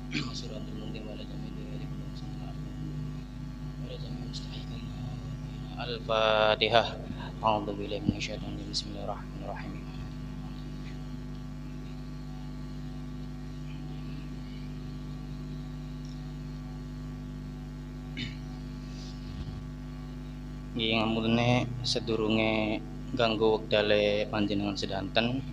Suratul Mulk wala jamil wala jamil mustahiqin. Al-Fatihah. A'udzu billahi minasyaitonir rajim. Bismillahirrahmanirrahim. Nggih ngamune sedurunge ganggu wektale panjenengan sedanten.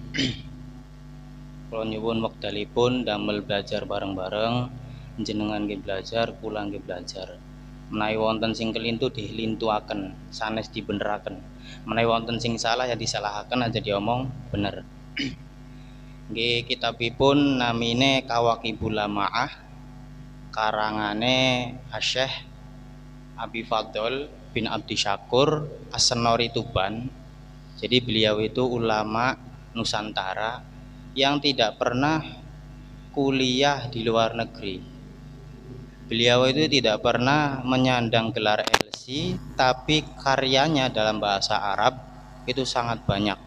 Kula nyuwun wektalipun damel belajar bareng-bareng, jenengan nggih belajar, kula nggih belajar. Menawi wonten sing kelintu dilintuaken, sanes dibeneraken. Menawi wonten sing salah ya disalahaken aja diomong bener. Nggih kitabipun namine Kawakibul Lamaah, karangane Asy-Syaikh Abi Fadl bin Abdi Syakur As-Senori Tuban. Jadi beliau itu ulama Nusantara yang tidak pernah kuliah di luar negeri. Beliau itu tidak pernah menyandang gelar LC, tapi karyanya dalam bahasa Arab itu sangat banyak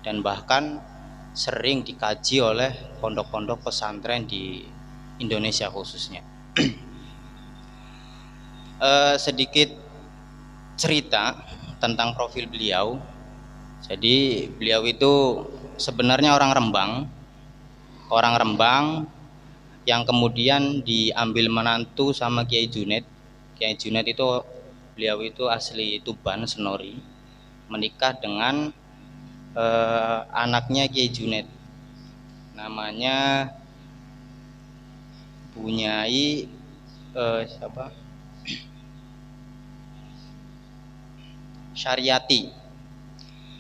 dan bahkan sering dikaji oleh pondok-pondok pesantren di Indonesia khususnya. Sedikit cerita tentang profil beliau. Jadi beliau itu sebenarnya orang Rembang yang kemudian diambil menantu sama Kiai Junaid. Kiai Junaid itu beliau itu asli Tuban Senori, menikah dengan anaknya Kiai Junaid, namanya Bunyai siapa? Syariati.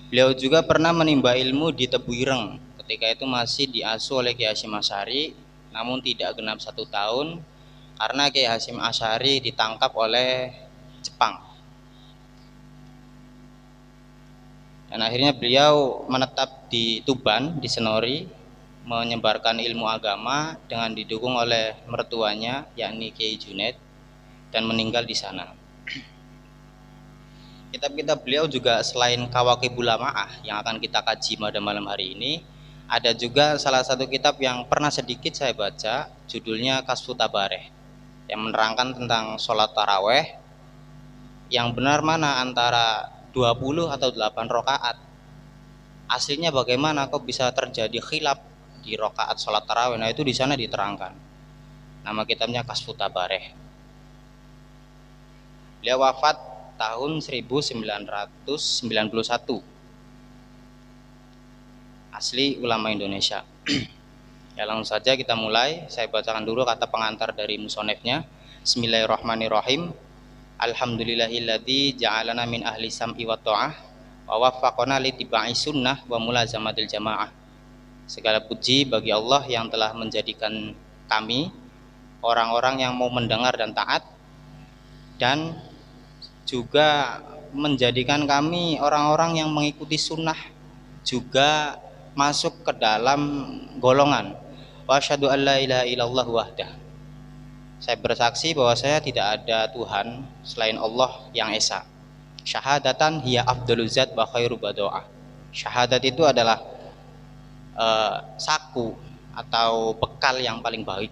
Beliau juga pernah menimba ilmu di Tebu Ireng. Ketika itu masih diasuh oleh Kiai Hasyim Asy'ari, namun tidak genap 1 tahun karena Kiai Hasyim Asy'ari ditangkap oleh Jepang. Dan akhirnya beliau menetap di Tuban, di Senori, menyebarkan ilmu agama dengan didukung oleh mertuanya yakni Kiai Junaid, dan meninggal di sana. Kitab-kitab beliau juga selain Kawakibul Lamaah yang akan kita kaji pada malam hari ini, ada juga salah satu kitab yang pernah sedikit saya baca, judulnya Kasfut Tabareh, yang menerangkan tentang sholat taraweh yang benar mana antara 20 atau 8 rakaat. Aslinya bagaimana kok bisa terjadi khilaf di rakaat sholat taraweh? Nah itu di sana diterangkan. Nama kitabnya Kasfut Tabareh. Beliau wafat tahun 1991. Asli ulama Indonesia. Ya langsung saja kita mulai. Saya bacakan dulu kata pengantar dari musonefnya. Bismillahirrahmanirrahim. Alhamdulillahilladzi ja'alana min ahli sam'i wa ta'ah wa waffaqana li tibai sunnah wa mulazamatil jamaah. Segala puji bagi Allah yang telah menjadikan kami orang-orang yang mau mendengar dan taat, dan juga menjadikan kami orang-orang yang mengikuti sunnah, juga masuk ke dalam golongan wa asyhadu an la ilaha illallah wahdah. Saya bersaksi bahwa saya tidak ada Tuhan selain Allah yang esa. Syahadatan hiya afdaluz zat wa khairu badoa. Syahadat itu adalah saku atau bekal yang paling baik.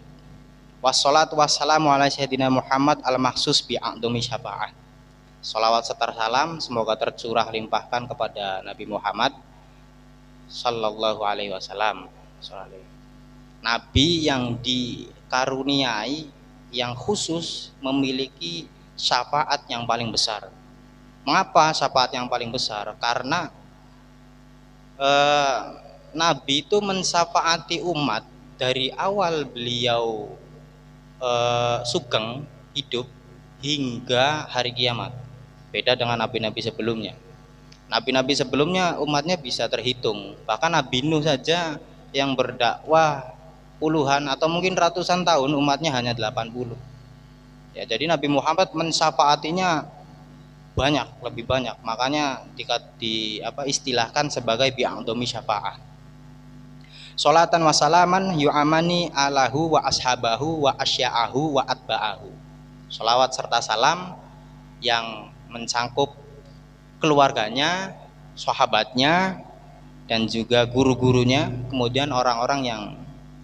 Wassalatu wassalamu ala sayyidina Muhammad al-makhsus bi'a'dumi syafa'ah. Salawat serta salam semoga tercurah limpahkan kepada Nabi Muhammad sallallahu alaihi wasallam. Nabi yang dikaruniai, yang khusus memiliki syafaat yang paling besar. Mengapa syafaat yang paling besar? Karena Nabi itu mensyafaati umat dari awal beliau sugeng hidup hingga hari kiamat. Beda dengan nabi-nabi sebelumnya. Nabi-nabi sebelumnya umatnya bisa terhitung. Bahkan Nabi Nuh saja yang berdakwah puluhan atau mungkin ratusan tahun, umatnya hanya 80. Ya, jadi Nabi Muhammad mensyafaatinya banyak, lebih banyak. Makanya istilahkan sebagai bi'a'dumi syafa'ah. Sholatan wa salaman yu'amani alahu wa ashabahu wa asya'ahu wa atba'ahu. Sholawat serta salam yang mencangkup keluarganya, sahabatnya, dan juga guru-gurunya, kemudian orang-orang yang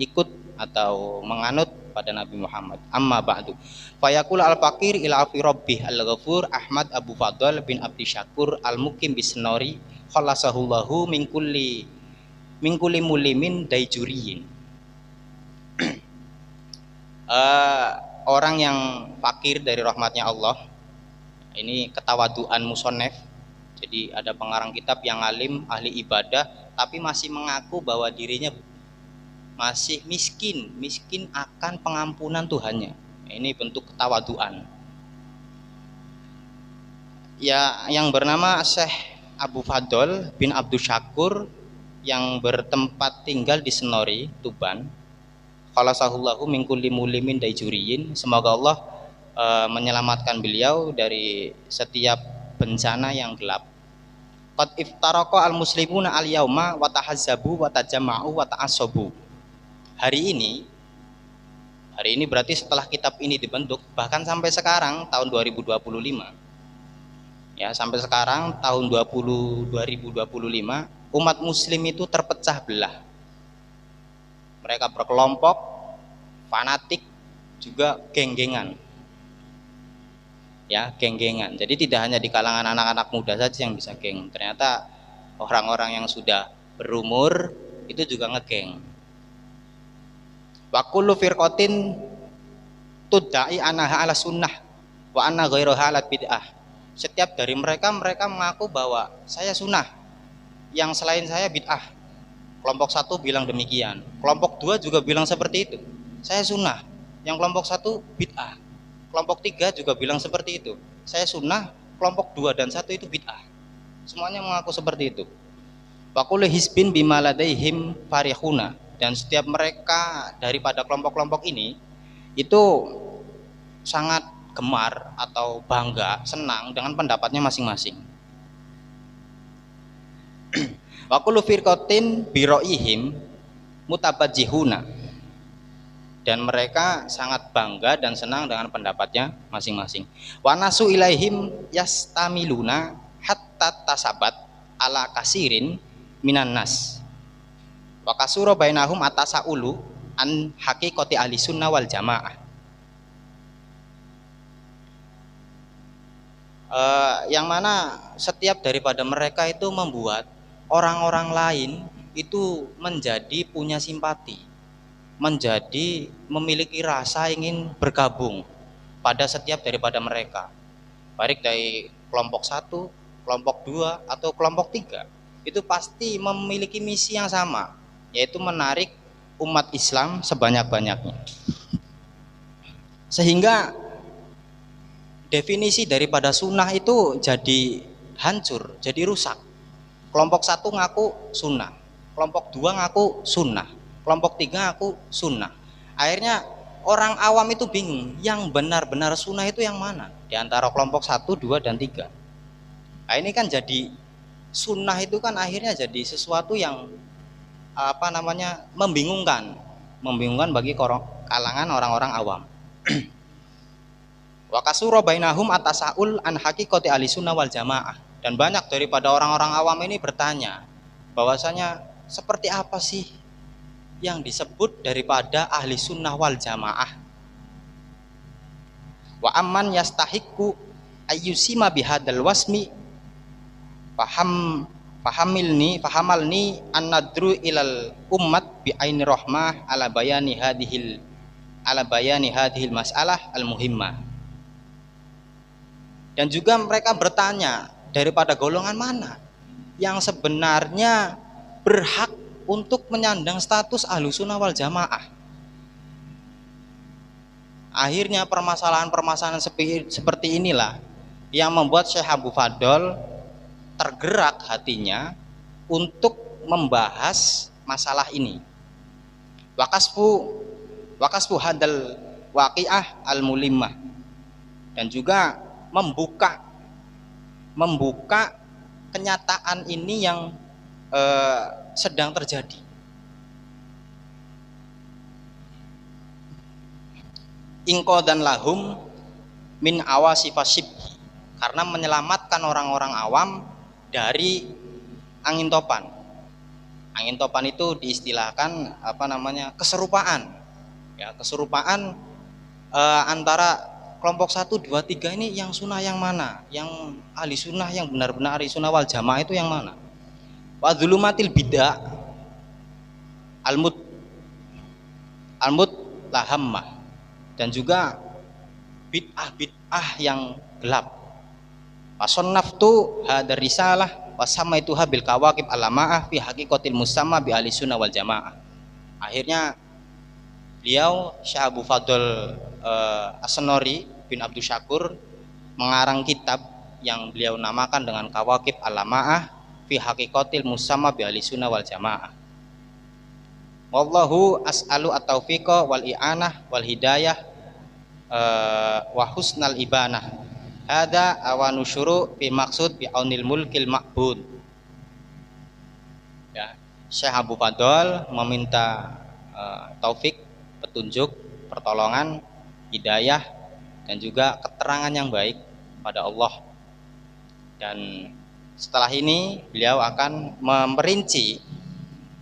ikut atau menganut pada Nabi Muhammad. Amma ba'du. Fayaqul al-faqir ila afi rabbih al-ghafur Ahmad Abu Fadl bin Abdi Syakur al-Mukim bisnori khallasahullahu min kulli mulimin daijuriyin. Orang yang fakir dari rahmatnya Allah, ini ketawaduan musonef. Jadi ada pengarang kitab yang alim, ahli ibadah, tapi masih mengaku bahwa dirinya masih miskin akan pengampunan Tuhannya. Ini bentuk ketawaduan. Ya, yang bernama Syekh Abu Fadl bin Abdul Syakur yang bertempat tinggal di Senori, Tuban. Khalasahullahu min kulli mulimin daijuriyin. Semoga Allah menyelamatkan beliau dari setiap bencana yang gelap. Qad iftaraqa al-muslimuna al-yauma wa tahazzabu wa tajama'u wa ta'assabu. Hari ini berarti setelah kitab ini dibentuk, bahkan sampai sekarang tahun 2025. Ya, sampai sekarang tahun 2025 umat muslim itu terpecah belah. Mereka berkelompok, fanatik, juga geng-gengan. Ya, geng-gengan. Jadi tidak hanya di kalangan anak-anak muda saja yang bisa geng. Ternyata orang-orang yang sudah berumur itu juga ngegeng. Wa kullu firqatin tudda'i annaha ala sunnah wa anna ghairaha ala bid'ah. Setiap dari mereka mengaku bahwa saya sunnah, yang selain saya bid'ah. Kelompok satu bilang demikian, kelompok dua juga bilang seperti itu, saya sunnah, yang kelompok satu bid'ah. Kelompok tiga juga bilang seperti itu, saya sunnah, kelompok 2 dan 1 itu bid'ah. Semuanya mengaku seperti itu. Wa kullu hizbin bima ladaihim farihuna. Dan setiap mereka daripada kelompok-kelompok ini itu sangat gemar atau bangga, senang dengan pendapatnya masing-masing. Wa kullu firqatin bi ra'ihim mutabajjihuna. Dan mereka sangat bangga dan senang dengan pendapatnya masing-masing. Wa nasu ilaihim yastamiluna hatta tasabat ala kasirin minan nas. Wa kasura bainahum atasaulu an haqiqati ahli sunnah wal jamaah. Yang mana setiap daripada mereka itu membuat orang-orang lain itu menjadi punya simpati, menjadi memiliki rasa ingin bergabung pada setiap daripada mereka, baik dari kelompok 1, kelompok 2 atau kelompok 3, itu pasti memiliki misi yang sama, yaitu menarik umat Islam sebanyak-banyaknya. Sehingga definisi daripada sunnah itu jadi hancur, jadi rusak. Kelompok 1 ngaku sunnah, kelompok 2 ngaku sunnah, kelompok 3 aku sunnah. Akhirnya orang awam itu bingung, yang benar-benar sunnah itu yang mana di antara kelompok 1, 2, dan 3. Nah, ini kan jadi sunnah itu kan akhirnya jadi sesuatu yang membingungkan bagi kalangan orang-orang awam. Wa kasura bainahum atasaul an haqiqati ahli sunnah wal jamaah. Dan banyak daripada orang-orang awam ini bertanya bahwasanya seperti apa sih yang disebut daripada ahli sunnah wal jamaah. Wa amman yastahiqu ayyusima bihadal wasmi fahamalni an-nadru ilal ummat bi aini rahmah ala bayani hadhil mas'alah al-muhimmah. Dan juga mereka bertanya daripada golongan mana yang sebenarnya berhak untuk menyandang status ahlussunnah wal jamaah. Akhirnya permasalahan-permasalahan seperti inilah yang membuat Syekh Abu Fadl tergerak hatinya untuk membahas masalah ini. Wakasfu hadal waqi'ah al-mulimmah. Dan juga membuka kenyataan ini yang sedang terjadi. Inqadan lahum min awasifasibhi, karena menyelamatkan orang-orang awam dari angin topan. Angin topan itu diistilahkan keserupaan, Ya, keserupaan antara kelompok 1, 2, 3 ini yang sunnah yang mana? Yang ahli sunnah yang benar-benar ahli sunnah wal jamaah itu yang mana? Wa dzulumatil bid'ah almut almut lahammah, dan juga bid'ah yang gelap. Wasannaftu hadar risalah wasamaituha bil kawakib alamaah fi haqiqatil musamma bi ahli sunnah wal jamaah. Akhirnya beliau Syekh Abu Fadl As-Senori bin Abdul Syakur mengarang kitab yang beliau namakan dengan Kawakib Alamaah fi Haqiqatil Musamma bi Ahli Sunnah wal Jamaah. Wallahu as'alu at-taufiqa wal i'anah wal hidayah wa husnal ibanah. Hadza awanu syuru' fi maksud bi aunil mulkil ma'bud. Ya, Syekh Abu Fadl meminta taufik, petunjuk, pertolongan, hidayah, dan juga keterangan yang baik pada Allah. Dan setelah ini beliau akan memperinci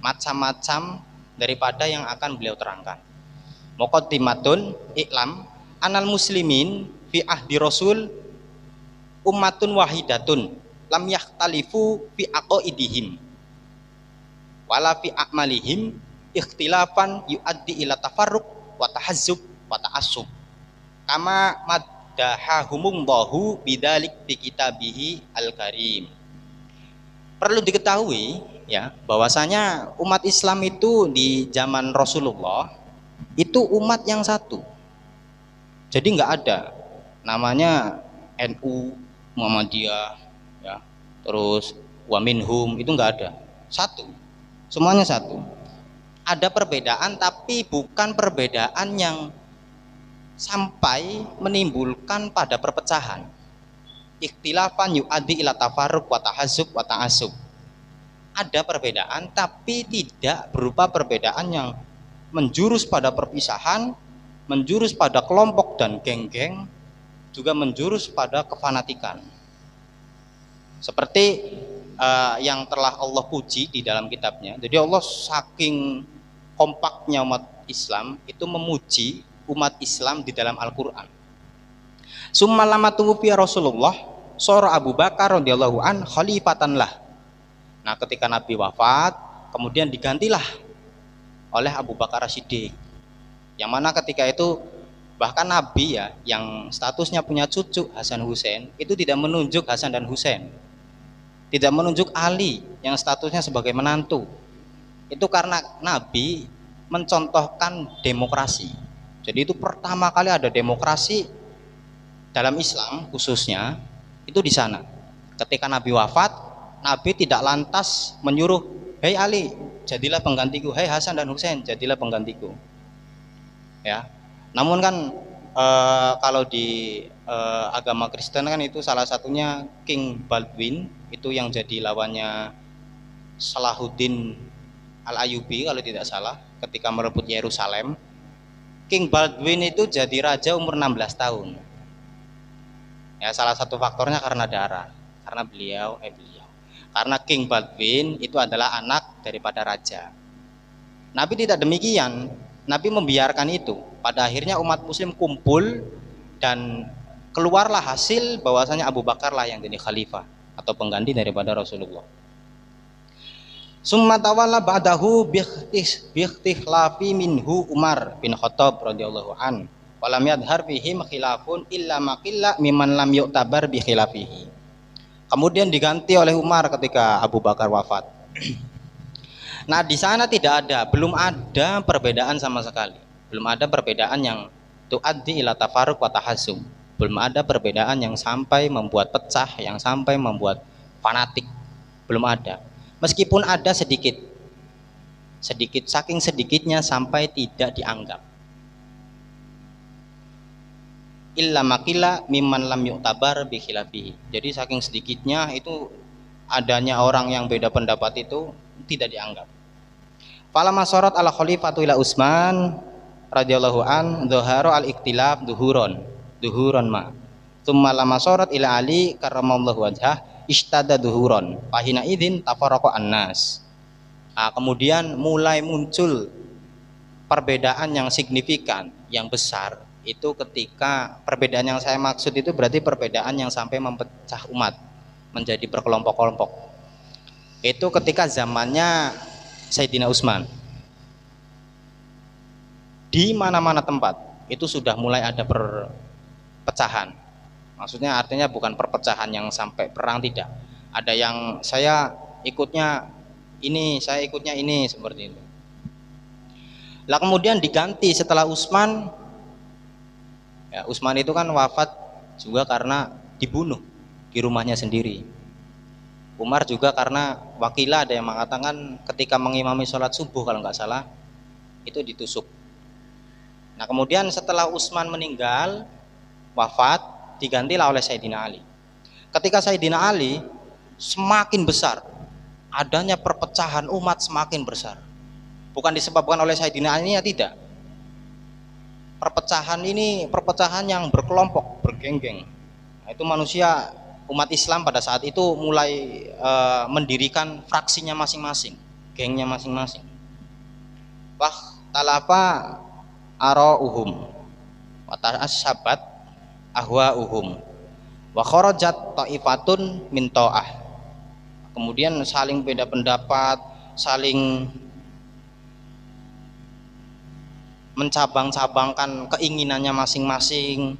macam-macam daripada yang akan beliau terangkan. Muqaddimatun i'lam anal muslimin fi ahdi rasul ummatun wahidatun lam yakhtalifu fi aqaidihim wala fi a'malihim ikhtilafan yuaddi ila tafarruq wa tahazzub wa ta'assub kama maddahahumullahu bidzalik fi kitabihi al-karim. Perlu diketahui ya bahwasanya umat Islam itu di zaman Rasulullah itu umat yang satu. Jadi nggak ada namanya NU, Muhammadiyah, ya, terus Waminhum, itu nggak ada. Satu, semuanya satu. Ada perbedaan tapi bukan perbedaan yang sampai menimbulkan pada perpecahan. Ikhtilafan yu'addi ila tafarruq wa tahazzub wa ta'assub. Ada perbedaan tapi tidak berupa perbedaan yang menjurus pada perpisahan, menjurus pada kelompok dan geng-geng, juga menjurus pada kefanatikan. Seperti yang telah Allah puji di dalam kitabnya. Jadi Allah saking kompaknya umat Islam itu memuji umat Islam di dalam Al-Quran. Summa lama tuwfiya Rasulullah sora Abu Bakar radhiyallahu an khalifatan lah. Nah, ketika Nabi wafat, kemudian digantilah oleh Abu Bakar As-Siddiq. Yang mana ketika itu bahkan Nabi ya yang statusnya punya cucu Hasan Husain itu tidak menunjuk Hasan dan Husain. Tidak menunjuk Ali yang statusnya sebagai menantu. Itu karena Nabi mencontohkan demokrasi. Jadi itu pertama kali ada demokrasi dalam Islam khususnya itu di sana. Ketika Nabi wafat, Nabi tidak lantas menyuruh, "Hei Ali, jadilah penggantiku. Hei Hasan dan Husain, jadilah penggantiku." Ya. Namun kan kalau di agama Kristen kan itu salah satunya King Baldwin itu yang jadi lawannya Salahuddin Al-Ayyubi kalau tidak salah ketika merebut Yerusalem. King Baldwin itu jadi raja umur 16 tahun. Ya, salah satu faktornya karena darah, karena beliau. Karena King Baldwin itu adalah anak daripada raja. Nabi tidak demikian. Nabi membiarkan itu. Pada akhirnya umat muslim kumpul dan keluarlah hasil bahwasanya Abu Bakar lah yang jadi khalifah atau pengganti daripada Rasulullah. Summa tawalla ba'dahu biikhtilafi minhu Umar bin Khattab radhiyallahu an. Walam yadhar fihim khilafun illa maqilla mimman lam yu'tabar bi khilafihi. Kemudian diganti oleh Umar ketika Abu Bakar wafat. Nah, di sana belum ada perbedaan sama sekali. Belum ada perbedaan yang tu'addi ila tafarruq wa tahazzum. Belum ada perbedaan yang sampai membuat pecah, yang sampai membuat fanatik. Belum ada. Meskipun ada sedikit saking sedikitnya sampai tidak dianggap. Illa makila mimman lam yu'tabar bi khilafihi. Jadi saking sedikitnya itu adanya orang yang beda pendapat itu tidak dianggap. Falamma sarat ala khalifatu ila Utsman radhiyallahu an dhahara al iktilaf duhuron ma. Tsumma lamma sarat ila Ali karramallahu wajhah istada duhuron. Fahina idzin tafarraqa annas. Nah, kemudian mulai muncul perbedaan yang signifikan, yang besar itu ketika perbedaan yang saya maksud itu berarti perbedaan yang sampai mempecah umat menjadi berkelompok-kelompok. Itu ketika zamannya Sayyidina Utsman. Di mana-mana tempat itu sudah mulai ada perpecahan. Maksudnya artinya bukan perpecahan yang sampai perang, tidak. Ada yang saya ikutnya ini, saya ikutnya ini, seperti itu. Lah kemudian diganti setelah Utsman. Ya, Utsman itu kan wafat juga karena dibunuh di rumahnya sendiri. Umar juga karena wakilah, ada yang mengatakan ketika mengimami sholat subuh kalau nggak salah itu ditusuk. Nah kemudian setelah Utsman meninggal, wafat, digantilah oleh Sayyidina Ali. Ketika Sayyidina Ali semakin besar, adanya perpecahan umat semakin besar. Bukan disebabkan oleh Sayyidina Ali, ya tidak. Perpecahan ini perpecahan yang berkelompok, bergenggeng. Nah, itu manusia, umat Islam pada saat itu mulai mendirikan fraksinya masing-masing, gengnya masing-masing. Wah, talafa arauhum wa ta'assabat ahwauhum wa kharajat ta'ifatun min ta'ah. Kemudian saling beda pendapat, saling mencabang-cabangkan keinginannya masing-masing,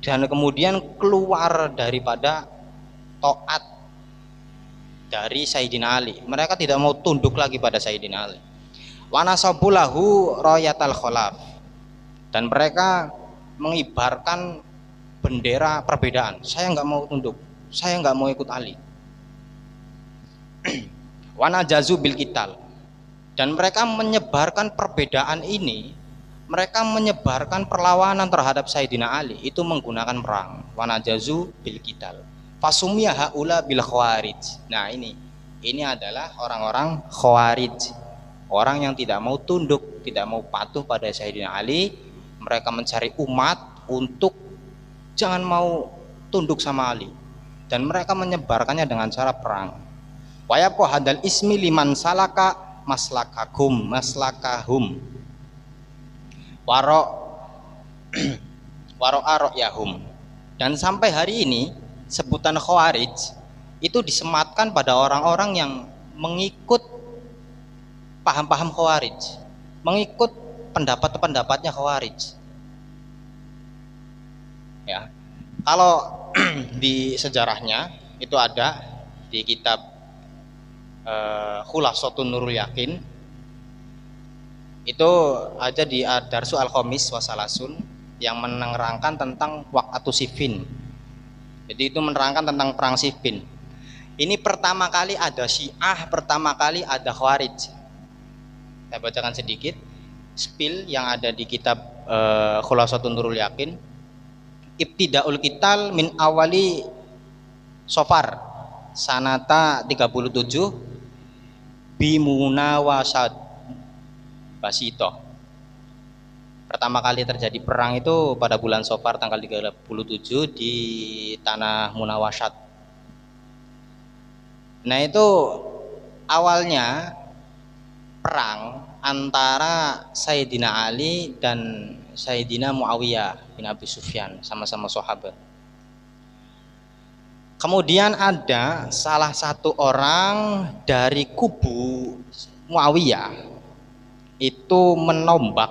dan kemudian keluar daripada taat dari Sayyidina Ali. Mereka tidak mau tunduk lagi pada Sayyidina Ali. Wa nasabulahu rayatal khalaf, dan mereka mengibarkan bendera perbedaan. Saya nggak mau tunduk, saya nggak mau ikut Ali. Wa najazu bil qital, dan mereka menyebarkan perbedaan ini, mereka menyebarkan perlawanan terhadap Sayyidina Ali itu menggunakan perang. Wa najazu bil qital fasumya haula bil khawarij. Nah ini adalah orang-orang khawarij, orang yang tidak mau tunduk, tidak mau patuh pada Sayyidina Ali. Mereka mencari umat untuk jangan mau tunduk sama Ali, dan mereka menyebarkannya dengan cara perang. Wa yaqu hadal ismi liman salaka maslakahum waro yahum. Dan sampai hari ini sebutan khawarij itu disematkan pada orang-orang yang mengikut paham-paham khawarij, mengikut pendapat-pendapatnya khawarij. Ya, kalau di sejarahnya itu ada di kitab Khulasatun Nurul Yakin, itu ada di Darsu Al-Khamis Wasalasun yang menerangkan tentang waqatu Siffin. Jadi itu menerangkan tentang perang Siffin. Ini pertama kali ada Syiah, pertama kali ada Khawarij. Saya bacakan sedikit spill yang ada di kitab Khulasatun Nurul Yakin. Ibtidaul qital min awali Safar sanata 37 bimunawasat Basito. Pertama kali terjadi perang itu pada bulan Safar tanggal 37 di tanah Munawashat. Nah itu awalnya perang antara Sayyidina Ali dan Sayyidina Muawiyah bin Abi Sufyan, sama-sama sahabat. Kemudian ada salah satu orang dari kubu Muawiyah itu menombak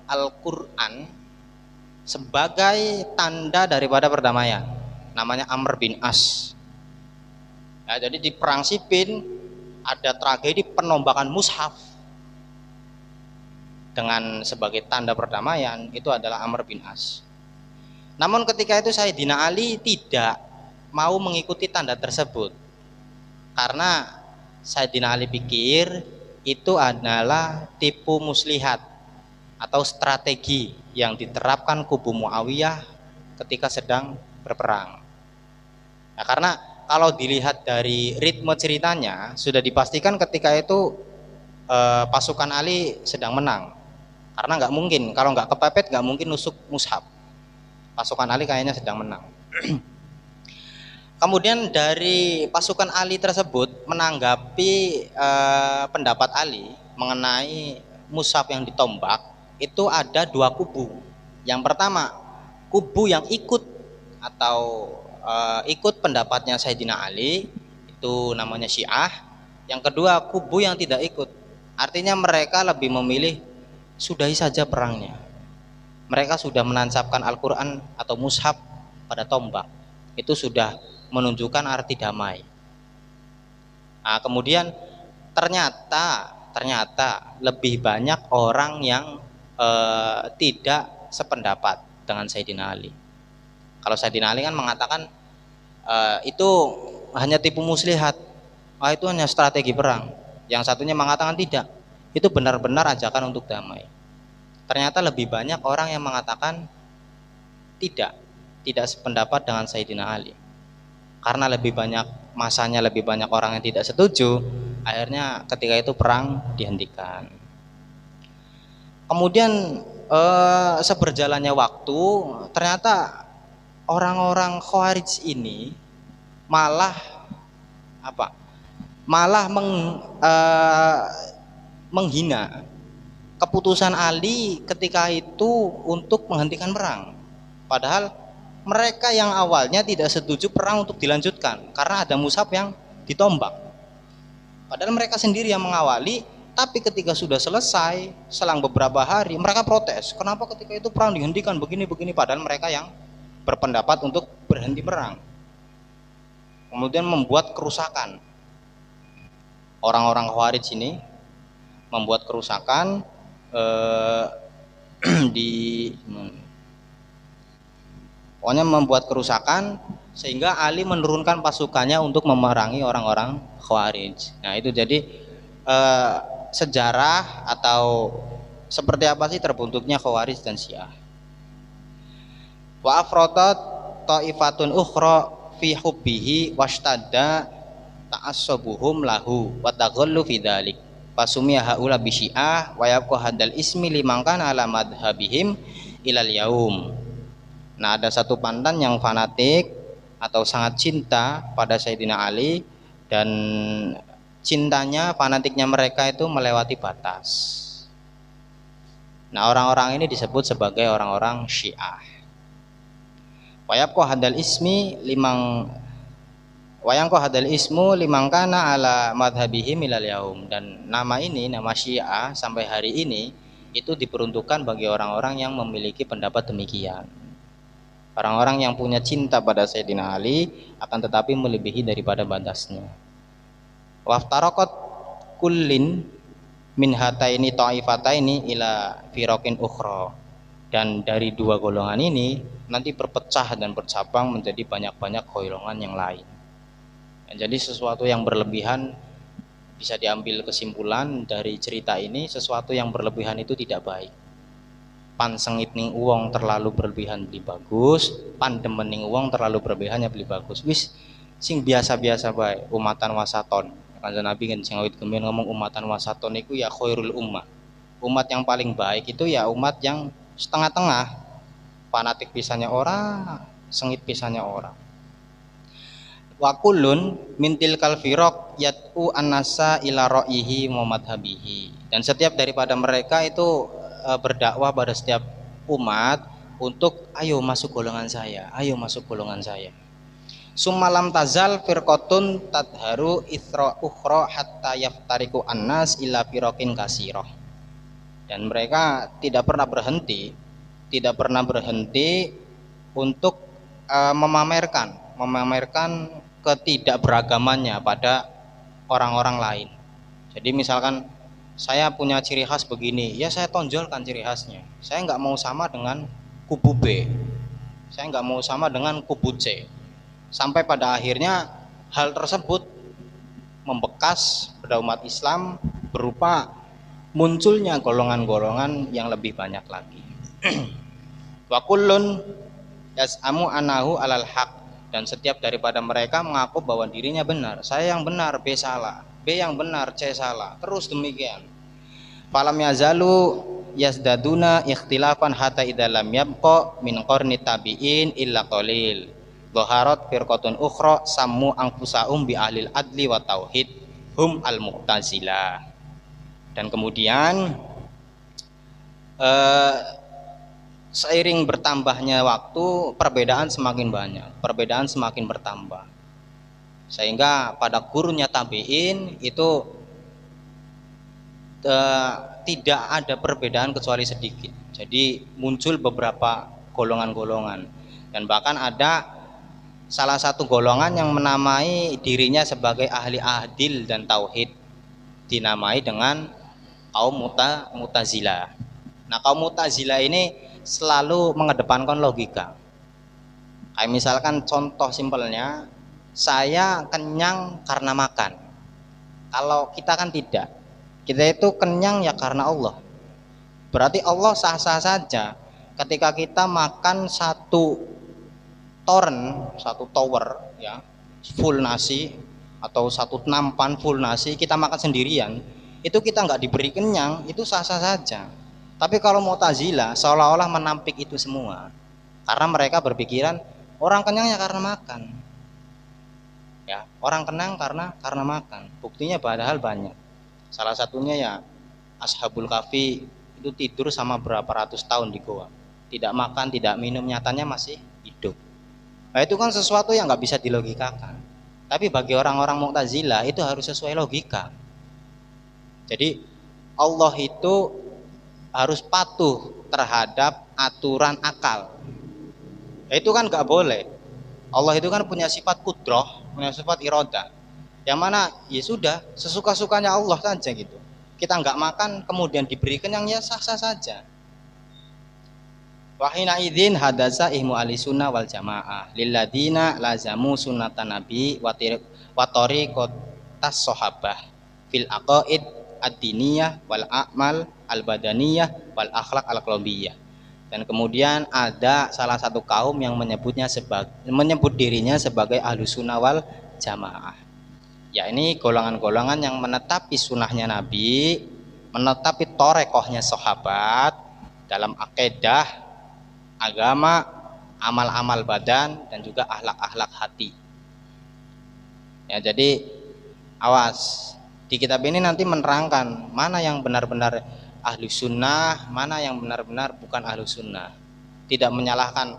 Al-Quran sebagai tanda daripada perdamaian, namanya Amr bin As. Ya, jadi di perang Siffin ada tragedi penombakan mushaf dengan sebagai tanda perdamaian, itu adalah Amr bin As. Namun ketika itu Sayyidina Ali tidak mau mengikuti tanda tersebut, karena Sayyidina Ali pikir itu adalah tipu muslihat atau strategi yang diterapkan kubu Muawiyah ketika sedang berperang. Nah, karena kalau dilihat dari ritme ceritanya sudah dipastikan ketika itu pasukan Ali sedang menang, karena nggak mungkin, kalau nggak kepepet nggak mungkin nusuk mushaf. Pasukan Ali kayaknya sedang menang. Kemudian dari pasukan Ali tersebut menanggapi pendapat Ali mengenai mushaf yang ditombak itu ada dua kubu. Yang pertama, kubu yang ikut atau ikut pendapatnya Sayyidina Ali, itu namanya Syiah. Yang kedua, kubu yang tidak ikut. Artinya mereka lebih memilih sudahi saja perangnya. Mereka sudah menancapkan Al-Quran atau mushaf pada tombak. Itu sudah menunjukkan arti damai. Nah, kemudian ternyata lebih banyak orang yang tidak sependapat dengan Sayyidina Ali. Kalau Sayyidina Ali kan mengatakan itu hanya tipu muslihat, itu hanya strategi perang. Yang satunya mengatakan tidak, itu benar-benar ajakan untuk damai. Ternyata lebih banyak orang yang mengatakan tidak sependapat dengan Sayyidina Ali. Karena lebih banyak masanya, lebih banyak orang yang tidak setuju, akhirnya ketika itu perang dihentikan. Kemudian seberjalannya waktu, ternyata orang-orang Khawarij ini malah menghina keputusan Ali ketika itu untuk menghentikan perang. Padahal mereka yang awalnya tidak setuju perang untuk dilanjutkan karena ada mushaf yang ditombak. Padahal mereka sendiri yang mengawali, tapi ketika sudah selesai, selang beberapa hari mereka protes. Kenapa ketika itu perang dihentikan begini-begini, padahal mereka yang berpendapat untuk berhenti perang. Kemudian membuat kerusakan. Orang-orang Khawarij ini membuat kerusakan pokoknya membuat kerusakan sehingga Ali menurunkan pasukannya untuk memerangi orang-orang Khawarij. Nah, itu jadi sejarah atau seperti apa sih terbentuknya Khawarij dan Syiah. Wa afradat ta'ifatun ukhra fi hubbihi washtadda ta'assubuhum lahu wa taghallu fi dzalik. Fasumiya haula bi Syiah wa yabqa hadal ismi liman kana ala madhhabihim ilal yaum. Nah, ada satu pantan yang fanatik atau sangat cinta pada Sayyidina Ali, dan cintanya, fanatiknya mereka itu melewati batas. Nah, orang-orang ini disebut sebagai orang-orang Syiah. Wayabqa hadal ismu limang kana ala madhabihim ilal yaum. Dan nama ini, nama Syiah sampai hari ini itu diperuntukkan bagi orang-orang yang memiliki pendapat demikian. Orang-orang yang punya cinta pada Sayyidina Ali akan tetapi melebihi daripada batasnya. Waftaraqat kullin min hataini ta'ifataini ila firaqin ukhra. Dan dari dua golongan ini nanti berpecah dan bercabang menjadi banyak-banyak golongan yang lain. Dan jadi sesuatu yang berlebihan, bisa diambil kesimpulan dari cerita ini, sesuatu yang berlebihan itu tidak baik. Pan sengit ning uang terlalu berlebihan beli bagus, pan demen ning uang terlalu berlebihannya beli bagus. Wis sing biasa-biasa bae, umatan wasaton. Kanjeng Nabi kan sing awit kemen ngomong umatan wasaton iku ya khairul ummah. Umat yang paling baik itu ya umat yang setengah-tengah. Fanatik pisannya ora, sengit pisannya ora. Wa kullun min tilkal firaq yad'u annasa ila ra'yihi wa madhhabihi. Dan setiap daripada mereka itu berdakwah pada setiap umat untuk ayo masuk golongan saya, ayo masuk golongan saya. Summalam tazal firqatun tadharu ithra ukhra hatta yaftariku annas ila firaqin kasirah. Dan mereka tidak pernah berhenti untuk memamerkan ketidakberagamannya pada orang-orang lain. Jadi misalkan saya punya ciri khas begini, ya saya tonjolkan ciri khasnya. Saya nggak mau sama dengan kubu B, saya nggak mau sama dengan kubu C. Sampai pada akhirnya hal tersebut membekas pada umat Islam berupa munculnya golongan-golongan yang lebih banyak lagi. Wa kullun yas'amu anahu alal haq. Dan setiap daripada mereka mengaku bahwa dirinya benar. Saya yang benar, B salah. B yang benar, C salah. Terus demikian. Falam yazalu yazdaduna ikhtilafan hatta idza lam yabqa min qarni tabi'in illa qalil. Dhaharat firqatun ukhra sammu anfusahum bi ahlil adli wa tauhid hum al-mu'tazilah. Dan kemudian eh, seiring bertambahnya waktu perbedaan semakin banyak, perbedaan semakin bertambah, sehingga pada gurunya tabi'in itu tidak ada perbedaan kecuali sedikit. Jadi muncul beberapa golongan-golongan, dan bahkan ada salah satu golongan yang menamai dirinya sebagai ahli adil dan tauhid, dinamai dengan kaum Mu'tazilah. Nah, kaum Mu'tazilah ini selalu mengedepankan logika. Kayak misalkan contoh simpelnya, saya kenyang karena makan. Kalau kita kan tidak. Kita itu kenyang ya karena Allah. Berarti Allah sah-sah saja ketika kita makan satu tower ya, full nasi, atau satu nampan full nasi, kita makan sendirian, itu kita nggak diberi kenyang, itu sah-sah saja. Tapi kalau Mu'tazilah seolah-olah menampik itu semua, karena mereka berpikiran orang kenyang ya karena makan, ya orang kenyang karena makan. Buktinya padahal banyak. Salah satunya ya Ashabul Kahfi, itu tidur sama berapa ratus tahun di goa, tidak makan tidak minum, nyatanya masih hidup. Nah, itu kan sesuatu yang nggak bisa dilogikakan. Tapi bagi orang-orang Mu'tazilah itu harus sesuai logika. Jadi Allah itu harus patuh terhadap aturan akal. Nah, itu kan nggak boleh. Allah itu kan punya sifat kudroh, punya sifat iroda, yang mana ya sudah sesuka-sukanya Allah saja gitu. Kita nggak makan kemudian diberi kenyang, ya sah-sah saja. Wahina idzin hadasa ihmu ahli sunnah wal jamaah lilladina lazamu sunnatan nabi wa tariqatas sahabah fil aqaid ad-diniyah wal a'mal al badaniyah wal akhlaq al qalbiyah. Dan kemudian ada salah satu kaum yang menyebut dirinya sebagai ahlu sunnah wal jamaah. Ya, ini golongan-golongan yang menetapi sunnahnya Nabi, menetapi torekohnya sahabat dalam akidah, agama, amal-amal badan, dan juga akhlak-akhlak hati. Ya, jadi awas, di kitab ini nanti menerangkan mana yang benar-benar ahlu sunnah, mana yang benar-benar bukan ahlu sunnah. Tidak menyalahkan,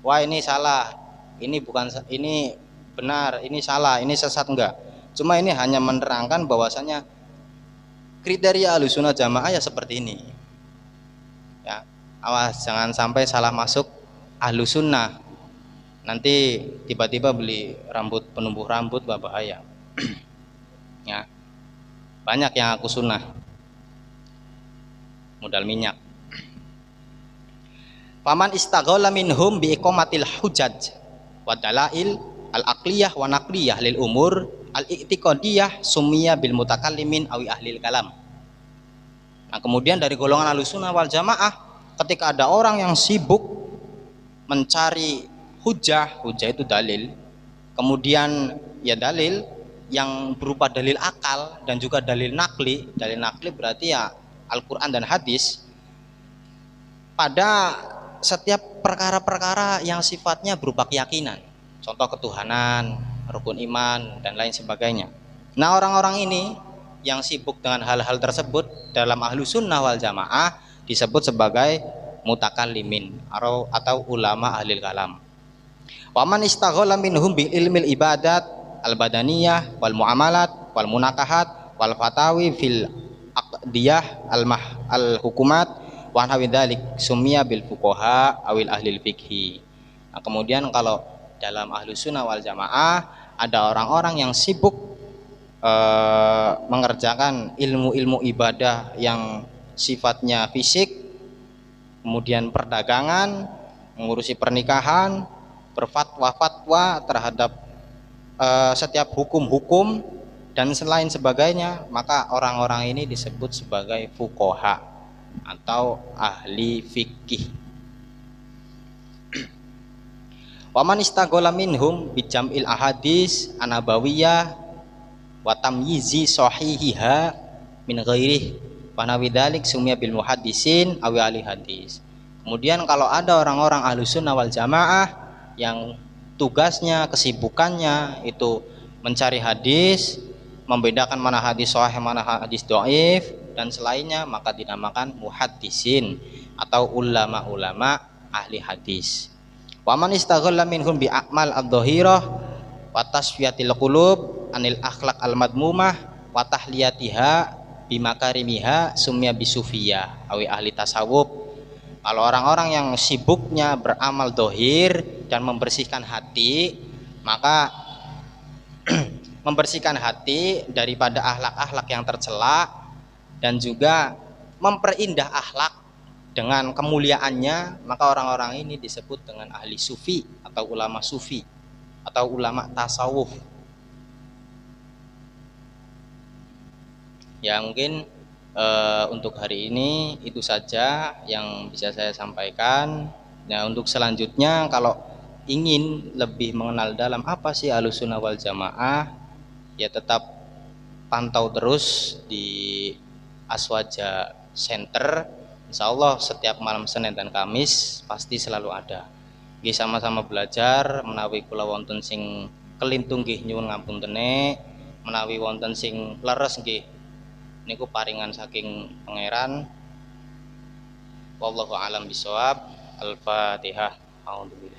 wah ini salah, ini bukan, ini benar, ini salah, ini sesat, enggak. Cuma ini hanya menerangkan bahwasanya kriteria ahlu sunnah jamaah ya seperti ini. Ya, awas jangan sampai salah masuk ahlu sunnah, nanti tiba-tiba beli rambut penumbuh rambut, bahaya. Ya, banyak yang aku sunnah modal minyak. Paman istaghala minhum bi iqamatil hujaj wa dalail al aqliyah wa naqliyah lil umur al i'tiqadiyah summiya bil mutakallimin awi ahlil kalam. Nah, kemudian dari golongan ahlussunnah wal jamaah, ketika ada orang yang sibuk mencari hujah itu dalil, kemudian ya dalil yang berupa dalil akal dan juga dalil nakli berarti ya Al-Quran dan hadis, pada setiap perkara-perkara yang sifatnya berupa keyakinan, contoh ketuhanan, rukun iman, dan lain sebagainya. Nah, orang-orang ini yang sibuk dengan hal-hal tersebut dalam ahlu sunnah wal jamaah disebut sebagai mutakallimin atau ulama ahlil kalam. Waman istaghala minhum bi ilmil ibadat al badaniyah wal muamalat wal munakahat wal fatawi fil aqdiyah al hukumat wa nahwi dzalik summiya bil fuqaha awil ahlil fikhi. Nah, kemudian kalau dalam ahlus sunnah wal jamaah ada orang-orang yang sibuk mengerjakan ilmu-ilmu ibadah yang sifatnya fisik, kemudian perdagangan, mengurusi pernikahan, berfatwa-fatwa terhadap setiap hukum-hukum dan selain sebagainya, maka orang-orang ini disebut sebagai fuqaha atau ahli fikih. Waman istaghala minhum bijam'il ahadis anabawiyah wa tamyizi sahihiha min ghairih wa nawi dzalik summiya bil muhaddisin aw ahli hadis. Kemudian kalau ada orang-orang ahlussunnah wal jamaah yang tugasnya, kesibukannya itu mencari hadis, membedakan mana hadis sahih mana hadis dhaif, dan selainnya maka dinamakan muhaddisin atau ulama-ulama ahli hadis. Wa man istaghalla minhum bi a'mal adh-dhahirah wa tasfiyatil qulub anil akhlaq al-madmumah wa tahliyatiha bi makarimiha sumya bisufiyah awi ahli tasawuf. Kalau orang-orang yang sibuknya beramal dohir dan membersihkan hati, maka membersihkan hati daripada akhlak-akhlak yang tercela dan juga memperindah akhlak dengan kemuliaannya, maka orang-orang ini disebut dengan ahli sufi atau ulama sufi atau ulama tasawuf. Ya mungkin untuk hari ini itu saja yang bisa saya sampaikan. Nah, untuk selanjutnya kalau ingin lebih mengenal dalam apa sih Ahlussunnah wal Jamaah, ya tetap pantau terus di Aswaja Center. Insya Allah setiap malam Senin dan Kamis pasti selalu ada. Nggih sama-sama belajar menawi kula wonten sing kelintung nggih nyuwun ngapuntene, menawi wonten sing leres nggih niku paringan saking pangeran. Wallahu alam bisawab. Al-Fatihah. Alhamdulillah.